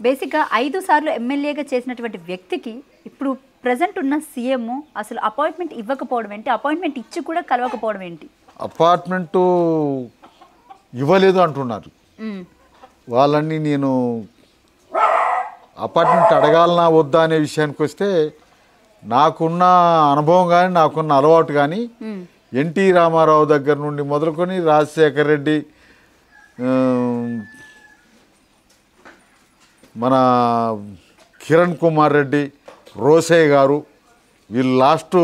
బేసిక్గా 5 సార్లు ఎమ్మెల్యేగా చేసినటువంటి వ్యక్తికి ఇప్పుడు ప్రజెంట్ ఉన్న సీఎం అసలు అపాయింట్మెంట్ ఇవ్వకపోవడం ఏంటి, అపాయింట్మెంట్ ఇచ్చి కూడా కలవకపోవడం ఏంటి? అపార్ట్మెంటు ఇవ్వలేదు అంటున్నారు వాళ్ళని. నేను అపార్ట్మెంట్ అడగాలనా వద్దా అనే విషయానికి వస్తే నాకున్న అనుభవం కానీ నాకున్న అలవాటు కానీ ఎన్టీ రామారావు దగ్గర నుండి మొదలుకొని రాజశేఖర రెడ్డి, మన కిరణ్ కుమార్ రెడ్డి, రోసయ్య గారు, వీళ్ళు లాస్ట్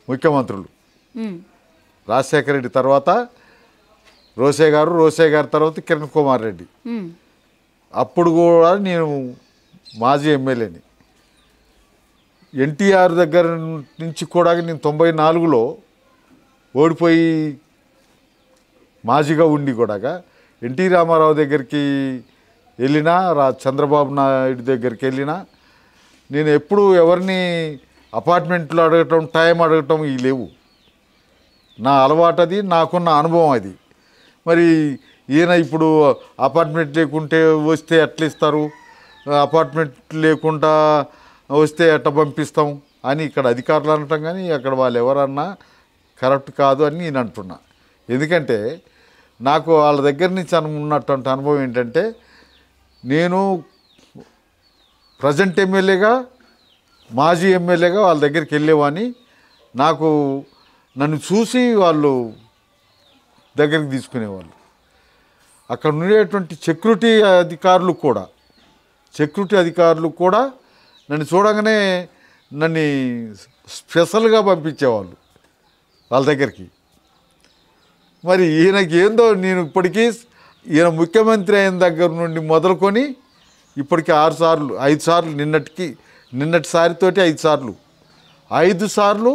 ముఖ్యమంత్రులు. రాజశేఖర రెడ్డి తర్వాత రోసయ్య గారు, రోసయ్య గారి తర్వాత కిరణ్ కుమార్ రెడ్డి. అప్పుడు కూడా నేను మాజీ ఎమ్మెల్యేని. ఎన్టీఆర్ దగ్గర నుంచి కూడా నేను 94లో ఓడిపోయి మాజీగా ఉండి కూడా ఎన్టీ రామారావు దగ్గరికి వెళ్ళినా, చంద్రబాబు నాయుడు దగ్గరికి వెళ్ళినా నేను ఎప్పుడు ఎవరిని అపార్ట్మెంట్లో అడగటం, టైం అడగటం ఇవి లేవు. నా అలవాటు అది, నాకున్న అనుభవం అది. మరి ఈయన ఇప్పుడు అపార్ట్మెంట్ లేకుంటే వస్తే ఎట్లా ఇస్తారు, అపార్ట్మెంట్ లేకుండా వస్తే ఎట్లా పంపిస్తాం అని ఇక్కడ అధికారులు అనటం కానీ అక్కడ వాళ్ళు ఎవరన్నా కరెక్ట్ కాదు అని నేను అంటున్నా. ఎందుకంటే నాకు వాళ్ళ దగ్గర నుంచి ఉన్నటువంటి అనుభవం ఏంటంటే, నేను ప్రజెంట్ ఎమ్మెల్యేగా, మాజీ ఎమ్మెల్యేగా వాళ్ళ దగ్గరికి వెళ్ళేవాని. నాకు నన్ను చూసి వాళ్ళు దగ్గరికి తీసుకునేవాళ్ళు. అక్కడ ఉండేటువంటి సెక్యూరిటీ అధికారులు కూడా నన్ను చూడగానే నన్ను స్పెషల్గా పంపించేవాళ్ళు వాళ్ళ దగ్గరికి. మరి ఈయనకి ఏందో, నేను ఇప్పటికీ ఈయన ముఖ్యమంత్రి అయిన దగ్గర నుండి మొదలుకొని ఇప్పటికీ 5 సార్లు నిన్నటిసారితోటి 5 సార్లు 5 సార్లు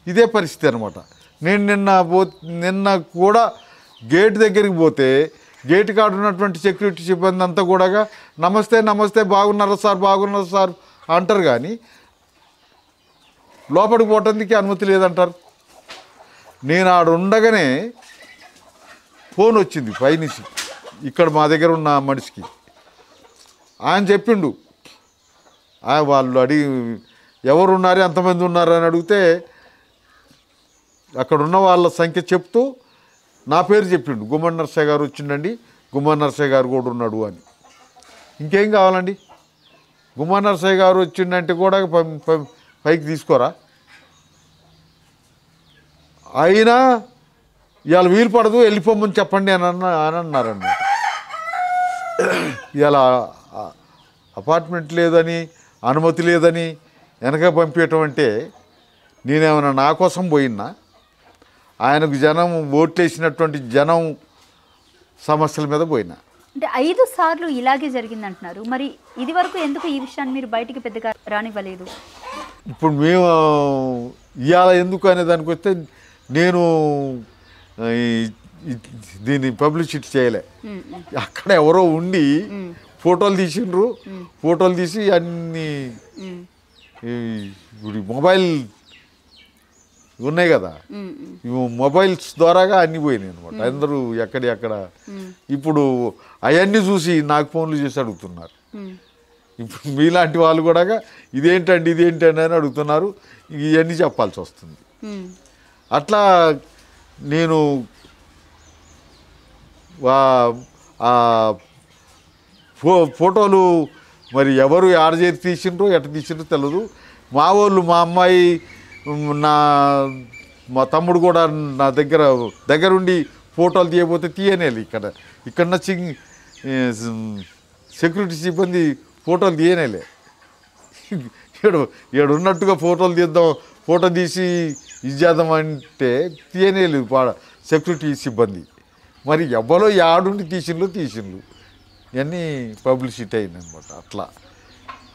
ఇదే పరిస్థితి అనమాట. నేను నిన్న కూడా గేట్ దగ్గరికి పోతే గేట్ కాడ ఉన్నటువంటి సెక్యూరిటీ సిబ్బంది అంతా కూడా నమస్తే బాగున్నారు సార్ అంటారు, కానీ లోపలికి పోవటానికి అనుమతి లేదంటారు. నేను ఆడ ఉండగానే ఫోన్ వచ్చింది పైనుంచి, ఇక్కడ మా దగ్గర ఉన్న మనిషికి. ఆయన చెప్పిండు, వాళ్ళు అడిగి ఎవరు ఉన్నారు, ఎంతమంది ఉన్నారు అని అడిగితే అక్కడ ఉన్న వాళ్ళ సంఖ్య చెప్తూ నా పేరు చెప్పిండు. గుమ్మడి నరసయ్య గారు వచ్చిండండి, గుమ్మడి నరసయ్య గారు కూడా ఉన్నాడు అని. ఇంకేం కావాలండి? గుమ్మడి నరసయ్య గారు వచ్చిండంటే కూడా పైకి తీసుకోరా? అయినా ఇవాళ వీలు పడదు, వెళ్ళిపోమని చెప్పండి అని అన్నారన్నమాట. ఇలా అపార్ట్మెంట్ లేదని, అనుమతి లేదని వెనక పంపించటం అంటే నేనేమైనా నా కోసం పోయినా, ఆయనకు జనం ఓట్లేసినటువంటి జనం సమస్యల మీద పోయినా. అంటే 5 సార్లు ఇలాగే జరిగిందంటున్నారు. మరి ఇది వరకు ఎందుకు ఈ విషయాన్ని మీరు బయటికి పెద్దగా రానివ్వలేదు? ఇప్పుడు మేము ఇవాళ ఎందుకు అనే దానికి వస్తే, నేను దీన్ని పబ్లిసిటీ చేయలే. అక్కడ ఎవరో ఉండి ఫోటోలు తీసిండ్రు, ఫోటోలు తీసి అన్ని ఇప్పుడు మొబైల్ ఉన్నాయి కదా, మొబైల్స్ ద్వారాగా అన్నీ పోయినాయి అనమాట. అందరూ ఎక్కడ ఇప్పుడు అవన్నీ చూసి నాకు ఫోన్లు చేసి అడుగుతున్నారు. ఇప్పుడు మీలాంటి వాళ్ళు కూడా ఇదేంటండి అని అడుగుతున్నారు. ఇవన్నీ చెప్పాల్సి వస్తుంది. అట్లా నేను ఫోటోలు మరి ఎవరు ఆడజేరి తీసిండ్రో ఎట్ట తీసిండ్రో తెలియదు. మా వాళ్ళు, మా అమ్మాయి, మా తమ్ముడు కూడా నా దగ్గరుండి ఫోటోలు తీయబోతే తీయనేది. ఇక్కడ సెక్యూరిటీ సిబ్బంది ఫోటోలు తీయనేలే. ఇక్కడ ఉన్నట్టుగా ఫోటోలు తీద్దాం, ఫోటో తీసి ఇది చేద్దామంటే తీయనేలేదు సెక్యూరిటీ సిబ్బంది. మరి ఎవరో యాడుండి తీసిండ్రు ఇవన్నీ పబ్లిసిటీ అయిందనమాట.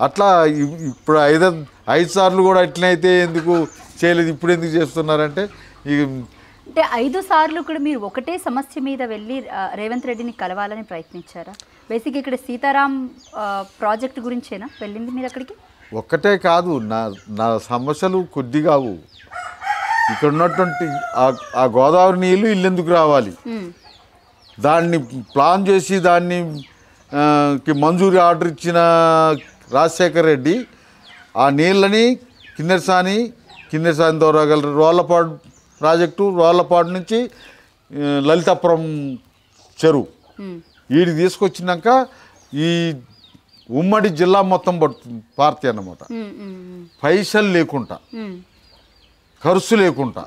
అట్లా ఇప్పుడు 5 సార్లు కూడా ఎట్లయితే ఎందుకు చేయలేదు, ఇప్పుడు ఎందుకు చేస్తున్నారంటే, అంటే 5 సార్లు కూడా మీరు ఒకటే సమస్య మీద వెళ్ళి రేవంత్ రెడ్డిని కలవాలని ప్రయత్నించారా? బేసిక్ ఇక్కడ సీతారాం ప్రాజెక్ట్ గురించేనా వెళ్ళింది మీరు అక్కడికి? ఒక్కటే కాదు, నా సమస్యలు కొద్దిగావు. ఇక్కడ ఉన్నటువంటి ఆ గోదావరి నీళ్ళు ఇల్లెందుకు రావాలి, దాన్ని ప్లాన్ చేసి దాన్ని కి మంజూరీ ఆర్డర్ ఇచ్చిన రాజశేఖర్ రెడ్డి ఆ నీళ్ళని కిన్నెరసాని ద్వారా రోళ్లపాడు ప్రాజెక్టు, రోళ్లపాడు నుంచి లలితాపురం చెరువు వీడికి తీసుకొచ్చినాక ఈ ఉమ్మడి జిల్లా మొత్తం పార్టీ అన్నమాట. పైసలు లేకుండా, ఖర్చు లేకుండా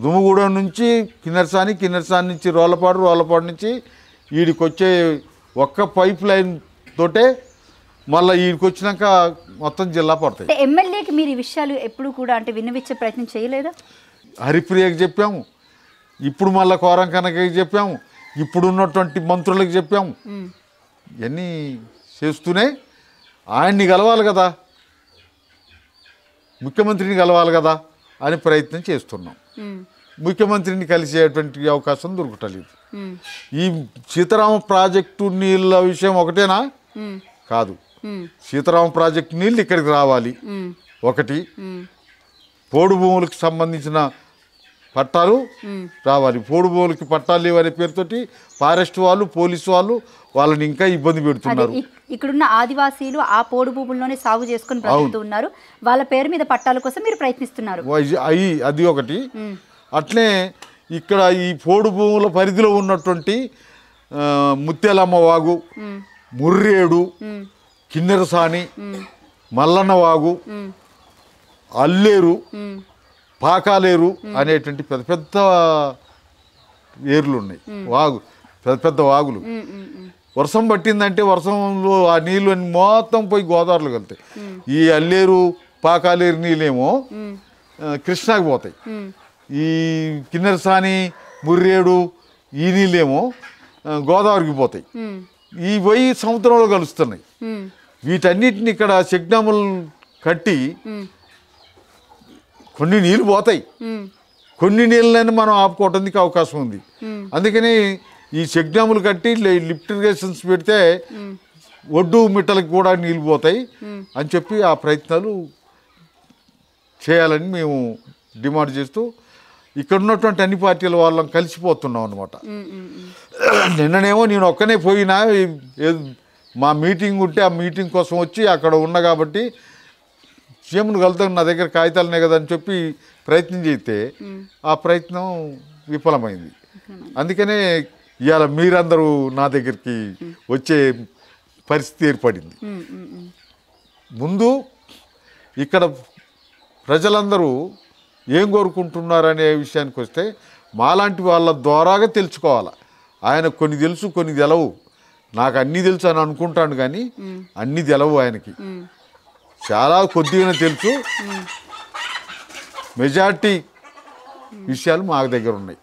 దుమ్ముగూడెం నుంచి కిన్నెరసాని నుంచి రోళ్లపాడు నుంచి వీడికి వచ్చే ఒక్క పైప్ లైన్ తోటే మళ్ళీ వీడికి వచ్చినాక మొత్తం జిల్లా పడతాయి. ఎమ్మెల్యేకి మీరు ఈ విషయాలు ఎప్పుడు కూడా అంటే విన్నవించే ప్రయత్నం చేయలేదా? హరిప్రియకి చెప్పాము, ఇప్పుడు మళ్ళీ కోరంకనకి చెప్పాము, ఇప్పుడు ఉన్నటువంటి మంత్రులకు చెప్పాము. ఇవన్నీ చేస్తూనే ఆయన్ని కలవాలి కదా, ముఖ్యమంత్రిని కలవాలి కదా అని ప్రయత్నం చేస్తున్నాం. ముఖ్యమంత్రిని కలిసేటువంటి అవకాశం దొరకటలేదు. ఈ సీతారామ ప్రాజెక్టు నీళ్ళ విషయం ఒకటేనా? కాదు. సీతారామ ప్రాజెక్టు నీళ్ళు ఇక్కడికి రావాలి ఒకటి, పోడు భూములకు సంబంధించిన పట్టాలు రావాలి. పోడు భూములకి పట్టాలు లేవనే పేరుతోటి ఫారెస్ట్ వాళ్ళు, పోలీసు వాళ్ళు వాళ్ళని ఇంకా ఇబ్బంది పెడుతున్నారు. ఇక్కడున్న ఆదివాసీలు ఆ పోడు భూముల్లోనే సాగు చేసుకుని బ్రతుకుతూ ఉన్నారు. వాళ్ళ పేరు మీద పట్టాల కోసం మీరు ప్రయత్నిస్తున్నారు. అది ఒకటి. అట్లే ఇక్కడ ఈ పోడు భూముల పరిధిలో ఉన్నటువంటి ముత్యాలమ్మ వాగు, ముర్రేడు, కిన్నెరసాని, మల్లన్న వాగు, అల్లేరు, పాకాలేరు అనేటువంటి పెద్ద పెద్ద ఏర్లు ఉన్నాయి. పెద్ద పెద్ద వాగులు. వర్షం పట్టిందంటే వర్షంలో ఆ నీళ్ళు మొత్తం పోయి గోదావరిలో వెళ్తాయి. ఈ అల్లేరు, పాకాలేరు నీళ్ళేమో కృష్ణాకి పోతాయి. ఈ కిన్నెరసాని, ముర్రేడు ఈ నీళ్ళేమో గోదావరికి పోతాయి. ఈ పోయి సముద్రంలో కలుస్తున్నాయి. వీటన్నిటిని ఇక్కడ చెక్ డ్యాములు కట్టి కొన్ని నీళ్ళు పోతాయి, కొన్ని నీళ్ళని మనం ఆపుకోవడానికి అవకాశం ఉంది. అందుకని ఈ చెక్ డ్యాములు కట్టి లిఫ్ట్ ఇరిగేషన్స్ పెడితే ఒడ్డు మిట్టలకు కూడా నీళ్ళు పోతాయి అని చెప్పి ఆ ప్రయత్నాలు చేయాలని మేము డిమాండ్ చేస్తూ ఇక్కడ ఉన్నటువంటి అన్ని పార్టీల వాళ్ళం కలిసిపోతున్నాం అనమాట. నిన్ననేమో నేను ఒక్కనే పోయినా, మా మీటింగ్ ఉంటే ఆ మీటింగ్ కోసం వచ్చి అక్కడ ఉన్నా కాబట్టి సీఎంను కలుతాను, నా దగ్గర కాగితాలనే కదా అని చెప్పి ప్రయత్నం చేస్తే ఆ ప్రయత్నం విఫలమైంది. అందుకనే ఇవాళ మీరందరూ నా దగ్గరికి వచ్చే పరిస్థితి ఏర్పడింది. ముందు ఇక్కడ ప్రజలందరూ ఏం కోరుకుంటున్నారనే విషయానికి వస్తే మాలాంటి వాళ్ళ ద్వారాగా తెలుసుకోవాలి. ఆయన కొన్ని తెలుసు, కొన్ని తెలవు. నాకు అన్నీ తెలుసు అని అనుకుంటాను, కానీ అన్నీ తెలవు ఆయనకి. చాలా కొద్దిగానే తెలుసు. మెజార్టీ విషయాలు మా దగ్గర ఉన్నాయి.